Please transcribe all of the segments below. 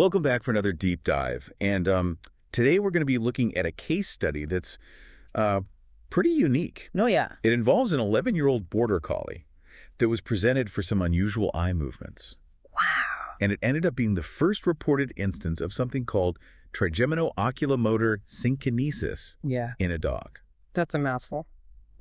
Welcome back for another deep dive. And today we're going to be looking at a case study that's pretty unique. Oh, yeah. It involves an 11-year-old border collie that was presented for some unusual eye movements. Wow. And it ended up being the first reported instance of something called trigemino-oculomotor synkinesis in a dog. That's a mouthful.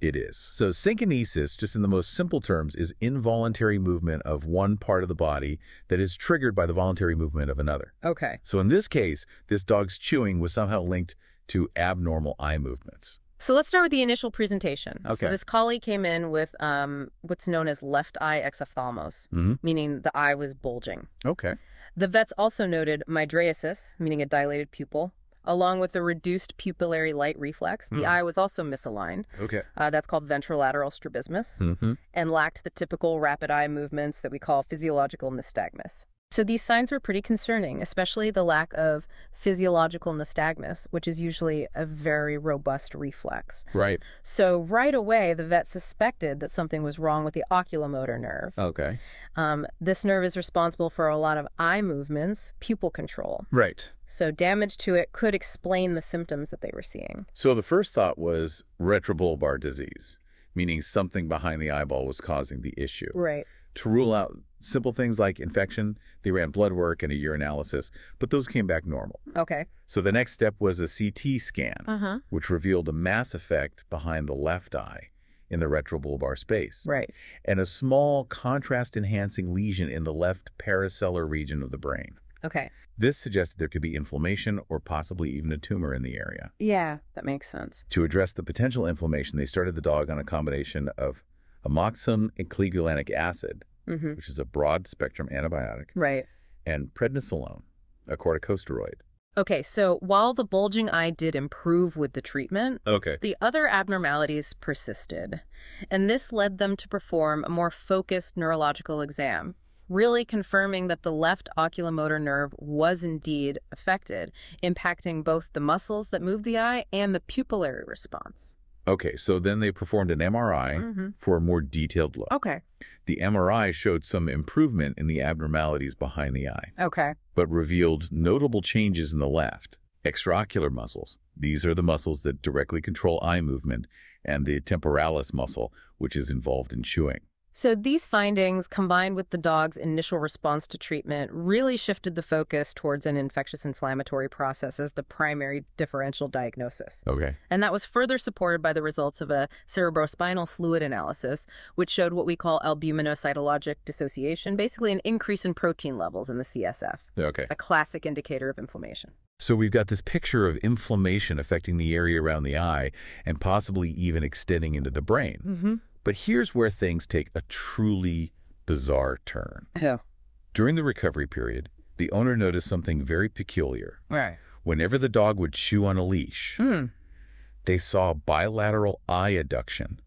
It is. So synkinesis, just in the most simple terms, is involuntary movement of one part of the body that is triggered by the voluntary movement of another. Okay. So in this case, this dog's chewing was somehow linked to abnormal eye movements. So let's start with the initial presentation. Okay. So this collie came in with what's known as left eye exophthalmos, meaning the eye was bulging. Okay. The vets also noted mydriasis, meaning a dilated pupil, along with the reduced pupillary light reflex. The eye was also misaligned. Okay. That's called ventrolateral strabismus, and lacked the typical rapid eye movements that we call physiological nystagmus. So these signs were pretty concerning, especially the lack of physiological nystagmus, which is usually a very robust reflex. Right. So right away, the vet suspected that something was wrong with the oculomotor nerve. Okay. This nerve is responsible for a lot of eye movements, pupil control. Right. So damage to it could explain the symptoms that they were seeing. So the first thought was retrobulbar disease, meaning something behind the eyeball was causing the issue. Right. To rule out simple things like infection, they ran blood work and a urinalysis, but those came back normal. Okay. So the next step was a CT scan, which revealed a mass effect behind the left eye in the retrobulbar space. Right. And a small contrast-enhancing lesion in the left paracellular region of the brain. Okay. This suggested there could be inflammation or possibly even a tumor in the area. Yeah, that makes sense. To address the potential inflammation, they started the dog on a combination of amoxicillin and clegulanic acid, which is a broad-spectrum antibiotic, Right. and prednisolone, a corticosteroid. Okay, so while the bulging eye did improve with the treatment, the other abnormalities persisted, and this led them to perform a more focused neurological exam, really confirming that the left oculomotor nerve was indeed affected, impacting both the muscles that move the eye and the pupillary response. Okay, so then they performed an MRI for a more detailed look. Okay. The MRI showed some improvement in the abnormalities behind the eye, Okay. but revealed notable changes in the left. Extraocular muscles. These are the muscles that directly control eye movement, and the temporalis muscle, which is involved in chewing. So these findings, combined with the dog's initial response to treatment, really shifted the focus towards an infectious inflammatory process as the primary differential diagnosis. Okay. And that was further supported by the results of a cerebrospinal fluid analysis, which showed what we call albuminocytologic dissociation, basically an increase in protein levels in the CSF, Okay. a classic indicator of inflammation. So we've got this picture of inflammation affecting the area around the eye and possibly even extending into the brain. But here's where things take a truly bizarre turn. Yeah. During the recovery period, the owner noticed something very peculiar. Right. Whenever the dog would chew on a leash, they saw bilateral eye adduction,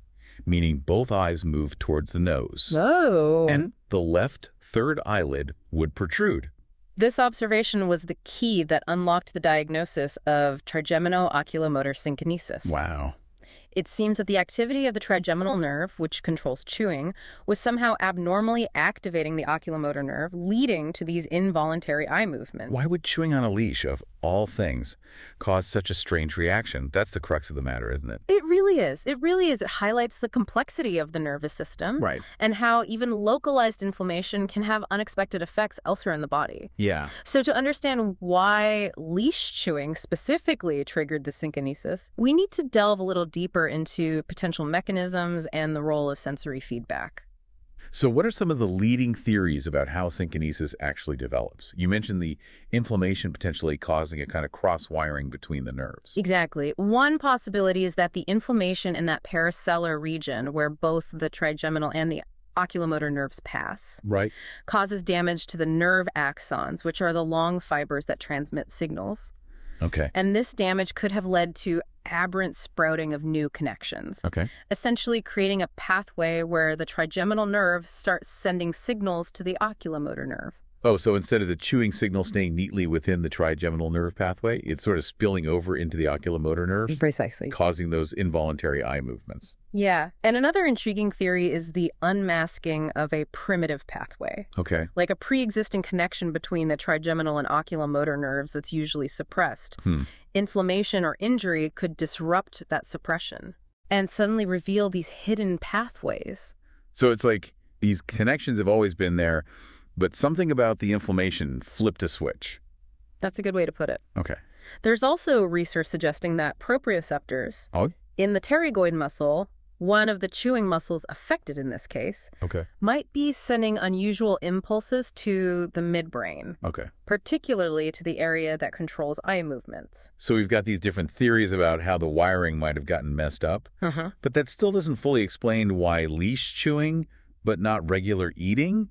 meaning both eyes moved towards the nose. Oh. And the left third eyelid would protrude. This observation was the key that unlocked the diagnosis of trigemino-oculomotor synkinesis. Wow. It seems that the activity of the trigeminal nerve, which controls chewing, was somehow abnormally activating the oculomotor nerve, leading to these involuntary eye movements. Why would chewing on a leash, of all things, cause such a strange reaction? That's the crux of the matter, isn't it? It really is. It really is. It highlights the complexity of the nervous system. Right. And how even localized inflammation can have unexpected effects elsewhere in the body. Yeah. So to understand why leash chewing specifically triggered the synkinesis, we need to delve a little deeper into potential mechanisms and the role of sensory feedback. So what are some of the leading theories about how synkinesis actually develops? You mentioned the inflammation potentially causing a kind of cross-wiring between the nerves. Exactly. One possibility is that the inflammation in that paracellular region, where both the trigeminal and the oculomotor nerves pass, Right. causes damage to the nerve axons, which are the long fibers that transmit signals. Okay. And this damage could have led to aberrant sprouting of new connections, Okay. essentially creating a pathway where the trigeminal nerve starts sending signals to the oculomotor nerve. Oh, so instead of the chewing signal staying neatly within the trigeminal nerve pathway, it's sort of spilling over into the oculomotor nerves? Precisely. Causing those involuntary eye movements. Yeah. And another intriguing theory is the unmasking of a primitive pathway. Okay. Like a pre-existing connection between the trigeminal and oculomotor nerves that's usually suppressed. Inflammation or injury could disrupt that suppression and suddenly reveal these hidden pathways. So it's like these connections have always been there, but something about the inflammation flipped a switch. That's a good way to put it. Okay. There's also research suggesting that proprioceptors in the pterygoid muscle, one of the chewing muscles affected in this case, might be sending unusual impulses to the midbrain, particularly to the area that controls eye movements. So we've got these different theories about how the wiring might have gotten messed up, but that still doesn't fully explain why leash chewing, but not regular eating,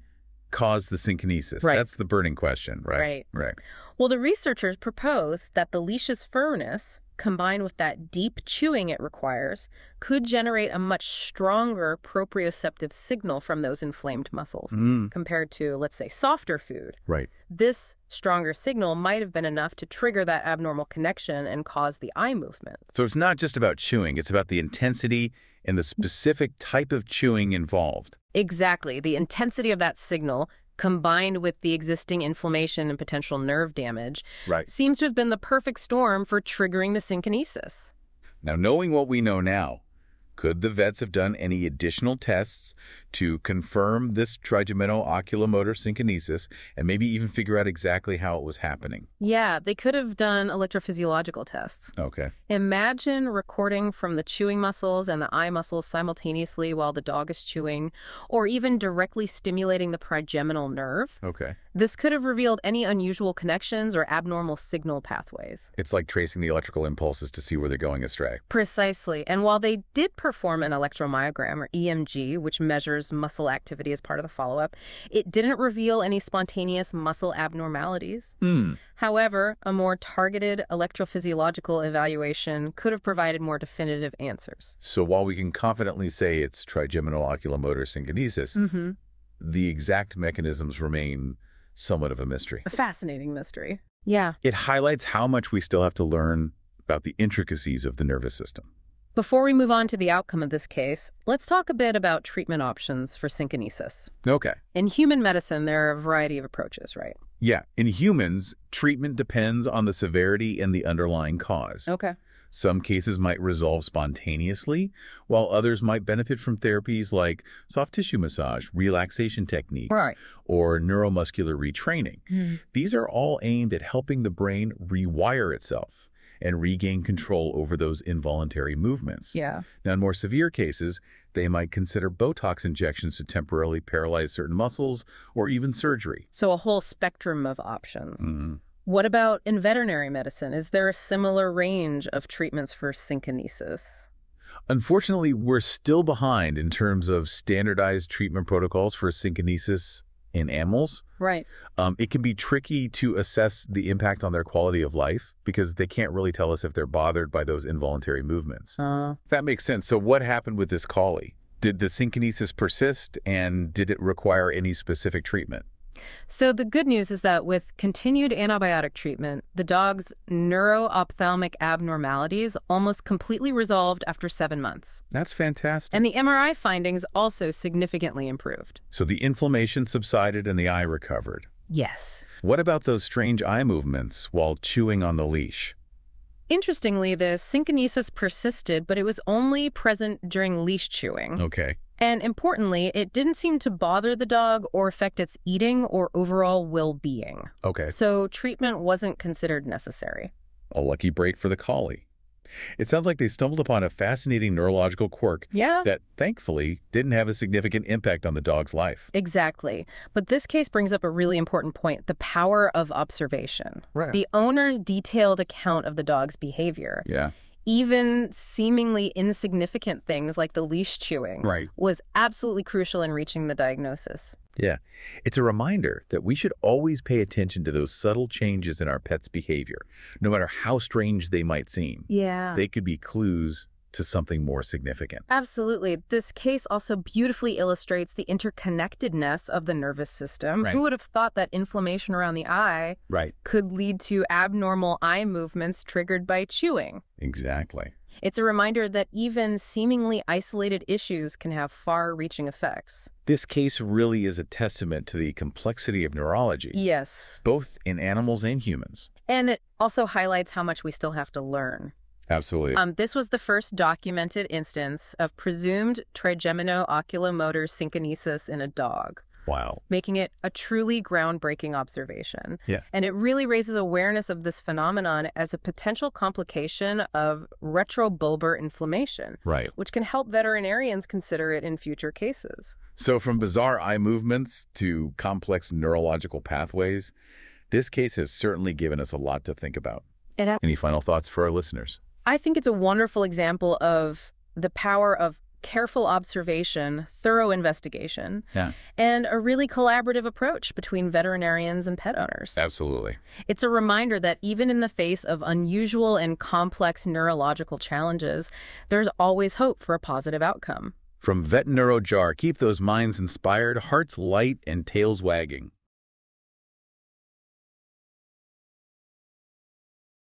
caused the synkinesis. Right. That's the burning question, right? Right. Well, the researchers propose that the leash's firmness, combined with that deep chewing it requires, could generate a much stronger proprioceptive signal from those inflamed muscles compared to, let's say, softer food. Right. This stronger signal might have been enough to trigger that abnormal connection and cause the eye movement. So it's not just about chewing, it's about the intensity and the specific type of chewing involved. Exactly. The intensity of that signal, combined with the existing inflammation and potential nerve damage, seems to have been the perfect storm for triggering the synkinesis. Now, knowing what we know now, could the vets have done any additional tests to confirm this trigemino-oculomotor synkinesis and maybe even figure out exactly how it was happening? Yeah, they could have done electrophysiological tests. Okay. Imagine recording from the chewing muscles and the eye muscles simultaneously while the dog is chewing, or even directly stimulating the trigeminal nerve. Okay. This could have revealed any unusual connections or abnormal signal pathways. It's like tracing the electrical impulses to see where they're going astray. Precisely. And while they did perform an electromyogram, or EMG, which measures muscle activity as part of the follow-up, it didn't reveal any spontaneous muscle abnormalities. However, a more targeted electrophysiological evaluation could have provided more definitive answers. So while we can confidently say it's trigemino-oculomotor synkinesis, the exact mechanisms remain somewhat of a mystery. A fascinating mystery. Yeah. It highlights how much we still have to learn about the intricacies of the nervous system. Before we move on to the outcome of this case, let's talk a bit about treatment options for synkinesis. Okay. In human medicine, there are a variety of approaches, right? Yeah. In humans, treatment depends on the severity and the underlying cause. Okay. Some cases might resolve spontaneously, while others might benefit from therapies like soft tissue massage, relaxation techniques, or neuromuscular retraining. These are all aimed at helping the brain rewire itself and regain control over those involuntary movements. Yeah. Now, in more severe cases, they might consider Botox injections to temporarily paralyze certain muscles or even surgery. So a whole spectrum of options. What about in veterinary medicine? Is there a similar range of treatments for synkinesis? Unfortunately, we're still behind in terms of standardized treatment protocols for synkinesis in animals. Right. It can be tricky to assess the impact on their quality of life because they can't really tell us if they're bothered by those involuntary movements. That makes sense. So what happened with this collie? Did the synkinesis persist, and did it require any specific treatment? So the good news is that with continued antibiotic treatment, the dog's neuro-ophthalmic abnormalities almost completely resolved after 7 months. That's fantastic. And the MRI findings also significantly improved. So the inflammation subsided and the eye recovered. Yes. What about those strange eye movements while chewing on the leash? Interestingly, the synkinesis persisted, but it was only present during leash chewing. Okay. And importantly, it didn't seem to bother the dog or affect its eating or overall well-being. Okay. So treatment wasn't considered necessary. A lucky break for the collie. It sounds like they stumbled upon a fascinating neurological quirk that, thankfully, didn't have a significant impact on the dog's life. Exactly. But this case brings up a really important point, the power of observation. Right. The owner's detailed account of the dog's behavior. Yeah. Even seemingly insignificant things like the leash chewing was absolutely crucial in reaching the diagnosis. Yeah. It's a reminder that we should always pay attention to those subtle changes in our pet's behavior, no matter how strange they might seem. Yeah. They could be clues to something more significant. Absolutely. This case also beautifully illustrates the interconnectedness of the nervous system. Right. Who would have thought that inflammation around the eye could lead to abnormal eye movements triggered by chewing? Exactly. It's a reminder that even seemingly isolated issues can have far-reaching effects. This case really is a testament to the complexity of neurology. Yes. Both in animals and humans. And it also highlights how much we still have to learn. Absolutely. This was the first documented instance of presumed trigemino-oculomotor synkinesis in a dog. Wow. Making it a truly groundbreaking observation. Yeah. And it really raises awareness of this phenomenon as a potential complication of retrobulbar inflammation. Right. Which can help veterinarians consider it in future cases. So from bizarre eye movements to complex neurological pathways, this case has certainly given us a lot to think about. Any final thoughts for our listeners? I think it's a wonderful example of the power of careful observation, thorough investigation, and a really collaborative approach between veterinarians and pet owners. Absolutely. It's a reminder that even in the face of unusual and complex neurological challenges, there's always hope for a positive outcome. From Vet Neuro Jar, keep those minds inspired, hearts light, and tails wagging.